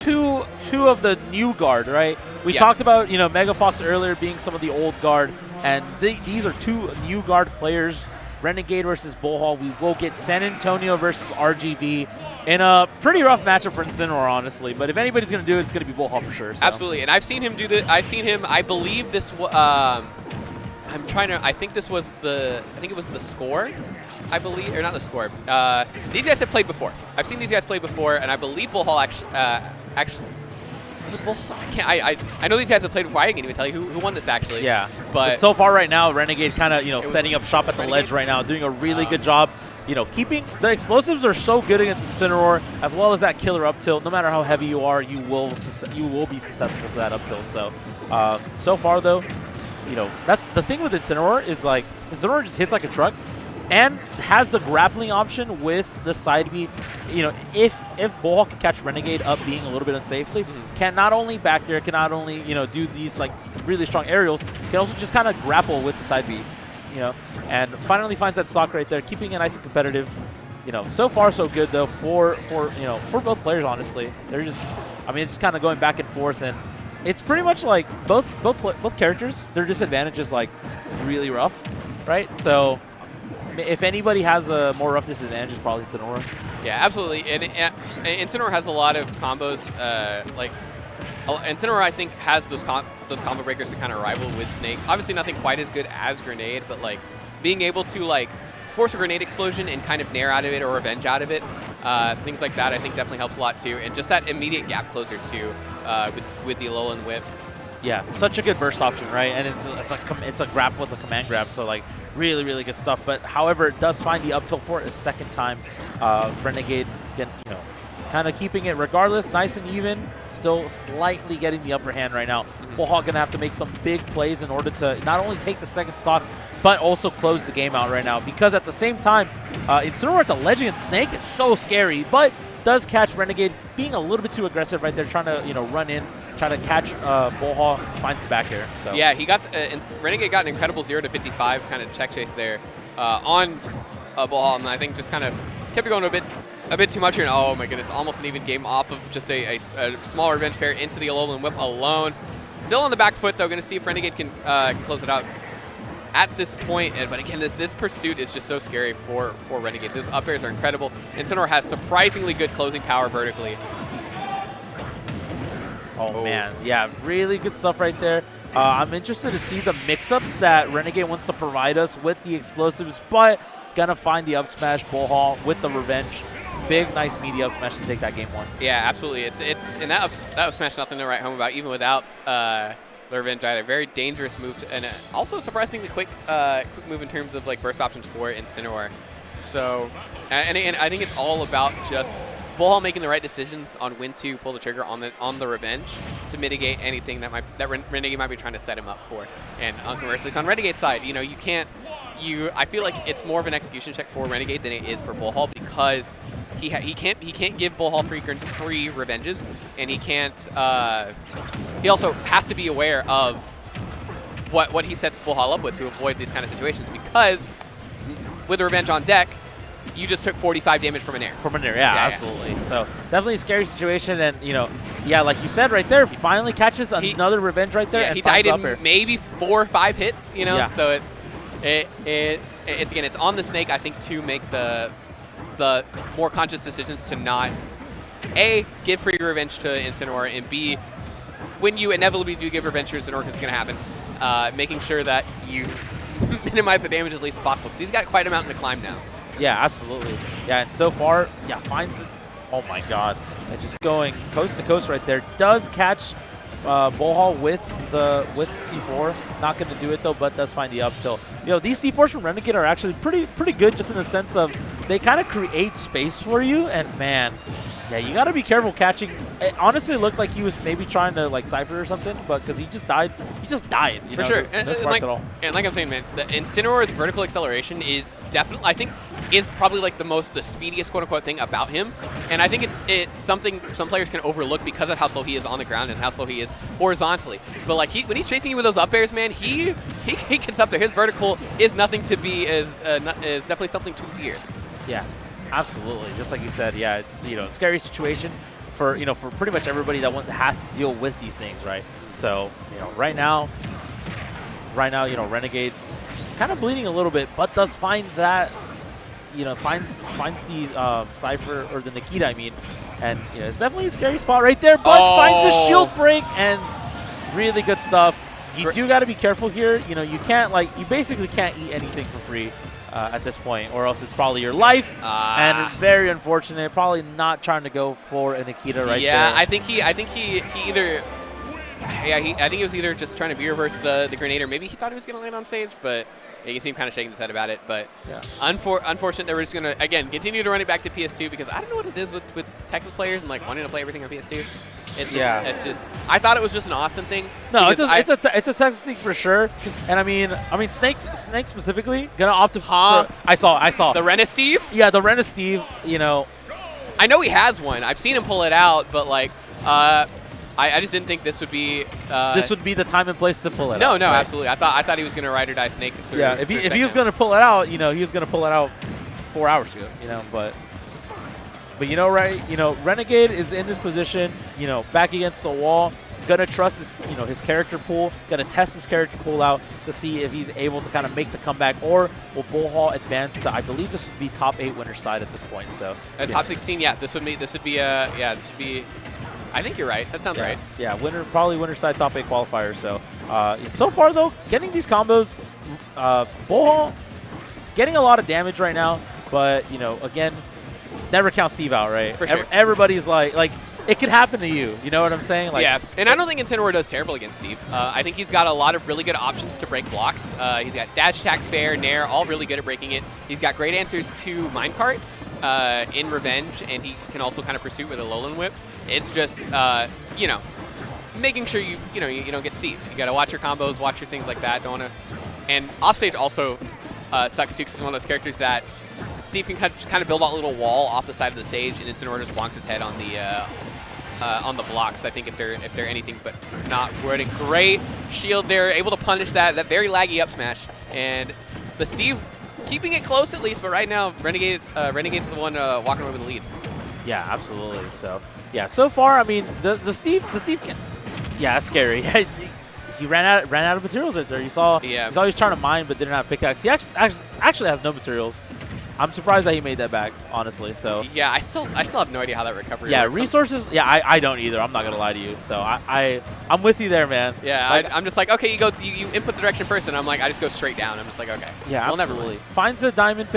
two of the new guard, right? We talked about, Mega Fox earlier being some of the old guard, and these are two new guard players. Renegade versus BullHall. We will get San Antonio versus RGV in a pretty rough matchup for Incineroar, honestly. But if anybody's going to do it, it's going to be BullHall for sure. So. Absolutely, and I've seen him do this. I've seen him. I believe this. I'm trying to. I think this was the. I think it was the score. I believe, or not the score. These guys have played before. I've seen these guys play before, and I believe BullHall actually. Was it BullHall? I know these guys have played before. I can't even tell you who won this actually. Yeah, but so far right now, Renegade kind of setting up shop at the ledge right now, doing a really good job. Keeping the explosives are so good against Incineroar, as well as that killer up tilt. No matter how heavy you are, you will be susceptible to that up tilt. So, so far though, that's the thing with Incineroar is like Incineroar just hits like a truck, and has the grappling option with the side B. If BullHall can catch Renegade up being a little bit unsafely, can not only back there, can not only do these like really strong aerials, can also just kind of grapple with the side B. And finally finds that stock right there, keeping it nice and competitive. So far so good though for both players. Honestly, they're just, it's just kind of going back and forth, and it's pretty much like both characters, their disadvantage is like really rough, right? So if anybody has a more rough disadvantage, it's probably Incineroar. Yeah, absolutely. And Incineroar has a lot of combos. Incineroar, I think, has those combo breakers to kind of rival with Snake. Obviously, nothing quite as good as Grenade, but like being able to force a grenade explosion and kind of nair out of it or revenge out of it, things like that, I think definitely helps a lot too. And just that immediate gap closer too, with the Alolan Whip. Yeah, such a good burst option, right? And it's a grapple, it's a command grab, so like really, really good stuff. But however, it does find the up tilt for it a second time. Renegade, again, kind of keeping it regardless, nice and even, still slightly getting the upper hand right now. BullHall going to have to make some big plays in order to not only take the second stock, but also close the game out right now. Because at the same time, Incineroar at the ledge against Snake is so scary, but does catch Renegade being a little bit too aggressive right there, trying to run in, try to catch BullHall, finds the back air. So yeah, he got Renegade got an incredible 0 to 55 kind of check chase there on BullHall, and I think just kind of kept it going a bit too much here. And oh my goodness, almost an even game off of just a small revenge fair into the Alolan Whip alone. Still on the back foot though, going to see if Renegade can close it out at this point. But again, this pursuit is just so scary for Renegade. Those up airs are incredible. Incineroar has surprisingly good closing power vertically. Oh man, yeah, really good stuff right there. I'm interested to see the mix-ups that Renegade wants to provide us with the explosives, but gonna find the up smash BullHall with the revenge. Big, nice meaty up smash to take that game one. Yeah, absolutely. And that up smash, nothing to write home about, even without the revenge either. Very dangerous move, and also surprisingly quick move in terms of like burst options for Incineroar. So, and I think it's all about just BullHall making the right decisions on when to pull the trigger on the revenge to mitigate anything that Renegade might be trying to set him up for. And conversely, on Renegade's side, you can't. I feel like it's more of an execution check for Renegade than it is for BullHall, because he can't give BullHall free revenges, and he can't. He also has to be aware of what he sets BullHall up with to avoid these kind of situations, because with a revenge on deck, you just took 45 damage from an air. Yeah, absolutely. Yeah. So definitely a scary situation, and yeah, like you said right there, finally catches another revenge right there. Yeah, and he died in maybe 4 or 5 hits. Yeah. So it's on the Snake, I think, to make the more conscious decisions to not A, give free revenge to Incineroar, and B, when you inevitably do give revenge to Incineroar, it's going to happen, making sure that you minimize the damage as least as possible, because he's got quite a mountain to climb now. Yeah, absolutely. Yeah, and so far, yeah, finds it. Oh my God, and just going coast to coast right there. Does catch BullHall with C4. Not going to do it though, but does find the up tilt. These C4s from Renegade are actually pretty good, just in the sense of they kind of create space for you. And man, yeah, you got to be careful catching. It honestly looked like he was maybe trying to like Cypher or something, but because he just died. For sure. No sparks at all. And like I'm saying, man, the Incineroar's vertical acceleration is definitely, I think, is probably like the speediest quote unquote thing about him. And I think it's something some players can overlook because of how slow he is on the ground and how slow he is horizontally. But like when he's chasing you with those up airs, man, he gets up there. His vertical is nothing to be is definitely something to fear. Yeah, absolutely. Just like you said, yeah, it's scary situation for for pretty much everybody that has to deal with these things, right? So right now, Renegade kind of bleeding a little bit, but does find that finds the Cypher or the Nikita, I mean, and it's definitely a scary spot right there, but finds the shield break and really good stuff. You do got to be careful here. You can't you basically can't eat anything for free at this point, or else it's probably your life. And very unfortunate. Probably not trying to go for a Nikita right there. Yeah, I think he either. Yeah, I think he was either just trying to reverse the grenade, or maybe he thought he was going to land on stage, but yeah, you seem kind of shaking his head about it. But yeah. Unfortunate that we're just going to, again, continue to run it back to PS2, because I don't know what it is with Texas players and wanting to play everything on PS2. It's just I thought it was just an Austin thing. No, it's a Texas thing for sure. And I mean Snake specifically gonna opt for. I saw the Rena Steve. Yeah, the Rena Steve. I know he has one. I've seen him pull it out, but I just didn't think this would be. This would be the time and place to pull it out. No, right? Absolutely. I thought he was gonna ride or die Snake through. Yeah, if he was gonna pull it out, he was gonna pull it out 4 hours ago. But Renegade is in this position, back against the wall, gonna trust his character pool, gonna test his character pool out to see if he's able to kind of make the comeback, or will BullHall advance to, I believe this would be top 8 winner side at this point. So top 16, yeah, this would be I think you're right. That sounds right. Yeah, probably winner side top 8 qualifier. So so far though, getting these combos, BullHall getting a lot of damage right now, but again, never count Steve out, right? For sure. Everybody's like it could happen to you. You know what I'm saying? Yeah, and I don't think Incineroar does terrible against Steve. I think he's got a lot of really good options to break blocks. He's got dash, attack, fair, nair, all really good at breaking it. He's got great answers to minecart in Revenge, and he can also kind of pursue with a Lowland Whip. It's just, making sure you don't get Steve. You got to watch your combos, watch your things like that. Don't want to. And offstage also sucks too, because he's one of those characters that Steve can kind of build out a little wall off the side of the stage, and Incineroar just bonks his head on the blocks. I think if they're anything but not running great shield, they're able to punish that very laggy up smash, and the Steve keeping it close at least. But right now, Renegade's the one walking away with the lead. Yeah, absolutely. So yeah, so far I mean the Steve can. Yeah, that's scary. He ran out of materials right there. You saw he was trying to mine, but didn't have pickaxe. He actually has no materials. I'm surprised that he made that back, honestly. So yeah, I still have no idea how that recovery works. Resources. Yeah, I don't either. I'm not gonna lie to you. So I'm with you there, man. Yeah, I'm just like, okay, you input the direction first, and I'm like, I just go straight down. I'm just like, okay. Yeah, absolutely. Finds the diamond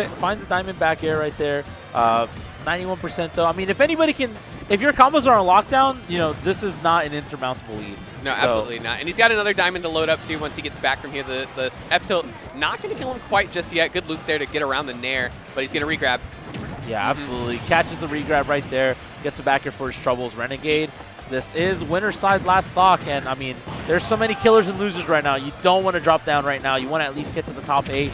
back air right there. 91% though. I mean, if your combos are on lockdown, this is not an insurmountable lead. No, absolutely not. And he's got another diamond to load up too once he gets back from here. The F-tilt not going to kill him quite just yet. Good loop there to get around the nair, but he's going to regrab. Yeah, absolutely. Catches the regrab right there. Gets it back here for his troubles. Renegade. This is winner's side last stock, and I mean, there's so many killers and losers right now. You don't want to drop down right now. You want to at least get to the top 8,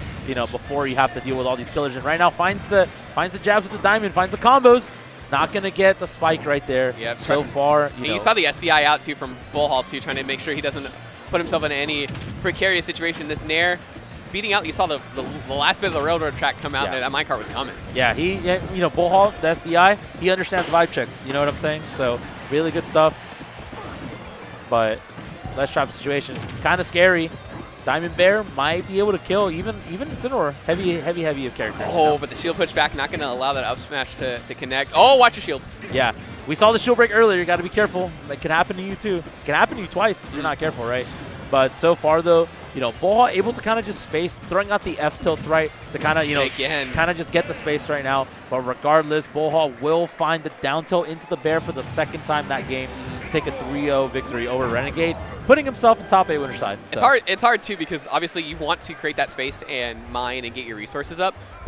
before you have to deal with all these killers. And right now, finds the jabs with the diamond, finds the combos. Not going to get the spike right there. Yep, so far. You saw the SCI out too from BullHall too, trying to make sure he doesn't put himself in any precarious situation. This nair beating out. You saw the last bit of the railroad track come out, and that minecart was coming. Yeah, BullHall, the SDI, he understands vibe checks. You know what I'm saying? So really good stuff. But less trap situation, kind of scary. Diamond Bear might be able to kill even Incineroar. Heavy of characters. Oh, but the shield pushback not going to allow that up smash to connect. Oh, watch your shield. Yeah, we saw the shield break earlier. You got to be careful. It can happen to you too. It can happen to you twice if you're not careful, right? But so far though, BullHall able to kind of just space, throwing out the F tilts right to kind of just get the space right now. But regardless, BullHall will find the down tilt into the bear for the second time that game to take a 3-0 victory over Renegade, putting himself in top 8 winner side. So. It's hard too, because obviously you want to create that space and mine and get your resources up, but